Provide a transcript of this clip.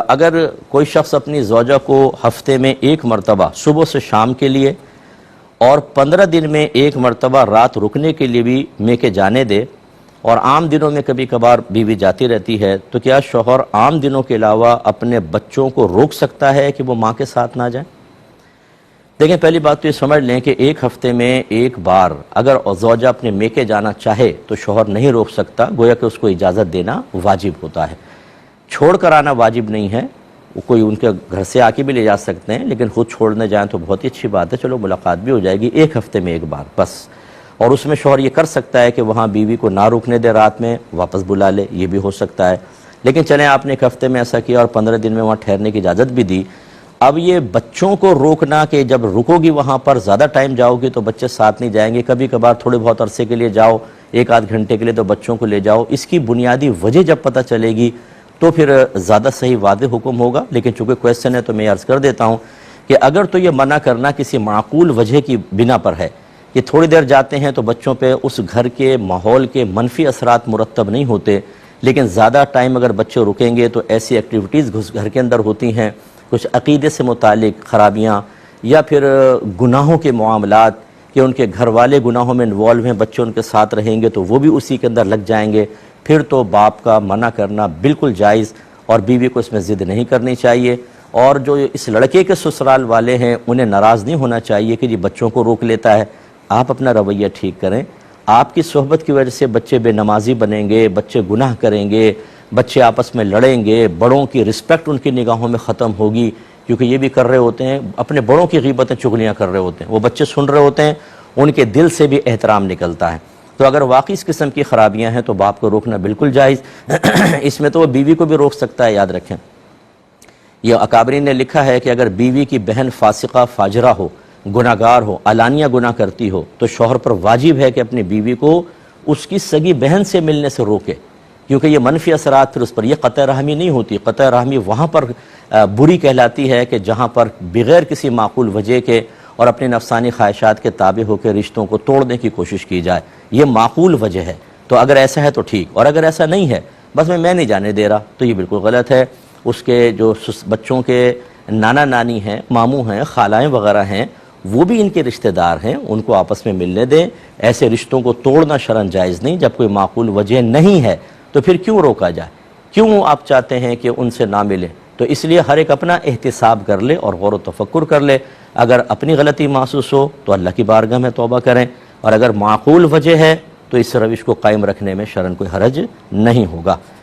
اگر کوئی شخص اپنی زوجہ کو ہفتے میں ایک مرتبہ صبح سے شام کے لیے اور 15 دن میں ایک مرتبہ رات رکنے کے لیے بھی میکے جانے دے، اور عام دنوں میں کبھی کبھار بیوی جاتی رہتی ہے، تو کیا شوہر عام دنوں کے علاوہ اپنے بچوں کو روک سکتا ہے کہ وہ ماں کے ساتھ نہ جائیں؟ دیکھیں، پہلی بات تو یہ سمجھ لیں کہ ایک ہفتے میں ایک بار اگر زوجہ اپنے میکے جانا چاہے تو شوہر نہیں روک سکتا، گویا کہ اس کو اجازت دینا واجب ہوتا ہے۔ چھوڑ کر آنا واجب نہیں ہے، وہ کوئی ان کے گھر سے آ کے بھی لے جا سکتے ہیں، لیکن خود چھوڑنے جائیں تو بہت ہی اچھی بات ہے، چلو ملاقات بھی ہو جائے گی ایک ہفتے میں ایک بار بس۔ اور اس میں شوہر یہ کر سکتا ہے کہ وہاں بیوی کو نہ رکنے دے، رات میں واپس بلا لے، یہ بھی ہو سکتا ہے۔ لیکن چلیں آپ نے ایک ہفتے میں ایسا کیا اور 15 دن میں وہاں ٹھہرنے کی اجازت بھی دی، اب یہ بچوں کو روکنا کہ جب رکو گی وہاں پر زیادہ ٹائم جاؤ گی تو بچے ساتھ نہیں جائیں گے، کبھی کبھار تھوڑے بہت عرصے کے لیے جاؤ، ایک آدھ گھنٹے کے لیے تو بچوں کو لے جاؤ، اس کی بنیادی وجہ جب پتہ چلے گی تو پھر زیادہ صحیح واضح حکم ہوگا۔ لیکن چونکہ کویسچن ہے تو میں عرض کر دیتا ہوں کہ اگر تو یہ منع کرنا کسی معقول وجہ کی بنا پر ہے کہ تھوڑی دیر جاتے ہیں تو بچوں پہ اس گھر کے ماحول کے منفی اثرات مرتب نہیں ہوتے، لیکن زیادہ ٹائم اگر بچے رکیں گے تو ایسی ایکٹیویٹیز گھر کے اندر ہوتی ہیں، کچھ عقیدے سے متعلق خرابیاں یا پھر گناہوں کے معاملات کہ ان کے گھر والے گناہوں میں انوالو ہیں، بچے ان کے ساتھ رہیں گے تو وہ بھی اسی کے اندر لگ جائیں گے، پھر تو باپ کا منع کرنا بالکل جائز اور بیوی کو اس میں ضد نہیں کرنی چاہیے۔ اور جو اس لڑکے کے سسرال والے ہیں انہیں ناراض نہیں ہونا چاہیے کہ جی بچوں کو روک لیتا ہے، آپ اپنا رویہ ٹھیک کریں۔ آپ کی صحبت کی وجہ سے بچے بے نمازی بنیں گے، بچے گناہ کریں گے، بچے آپس میں لڑیں گے، بڑوں کی رسپیکٹ ان کی نگاہوں میں ختم ہوگی، کیونکہ یہ بھی کر رہے ہوتے ہیں، اپنے بڑوں کی غیبتیں چغلیاں کر رہے ہوتے ہیں، وہ بچے سن رہے ہوتے ہیں، ان کے دل سے بھی احترام نکلتا ہے۔ تو اگر واقعی اس قسم کی خرابیاں ہیں تو باپ کو روکنا بالکل جائز، اس میں تو وہ بیوی کو بھی روک سکتا ہے، یاد رکھیں۔ یہ اکابرین نے لکھا ہے کہ اگر بیوی کی بہن فاسقہ فاجرہ ہو، گناہگار ہو، علانیہ گناہ کرتی ہو تو شوہر پر واجب ہے کہ اپنی بیوی کو اس کی سگی بہن سے ملنے سے روکے، کیونکہ یہ منفی اثرات پھر اس پر، یہ قطع رحمی نہیں ہوتی، قطع رحمی وہاں پر بری کہلاتی ہے کہ جہاں پر بغیر کسی معقول وجہ کے اور اپنے نفسانی خواہشات کے تابع ہو کے رشتوں کو توڑنے کی کوشش کی جائے، یہ معقول وجہ ہے۔ تو اگر ایسا ہے تو ٹھیک، اور اگر ایسا نہیں ہے، بس میں نہیں جانے دے رہا، تو یہ بالکل غلط ہے۔ اس کے جو بچوں کے نانا نانی ہیں، ماموں ہیں، خالائیں وغیرہ ہیں، وہ بھی ان کے رشتہ دار ہیں، ان کو آپس میں ملنے دیں۔ ایسے رشتوں کو توڑنا شرعاً جائز نہیں، جب کوئی معقول وجہ نہیں ہے تو پھر کیوں روکا جائے؟ کیوں آپ چاہتے ہیں کہ ان سے نہ ملیں؟ تو اس لیے ہر ایک اپنا احتساب کر لے اور غور و تفکر کر لے۔ اگر اپنی غلطی محسوس ہو تو اللہ کی بارگاہ میں توبہ کریں، اور اگر معقول وجہ ہے تو اس روش کو قائم رکھنے میں شرعاً کوئی حرج نہیں ہوگا۔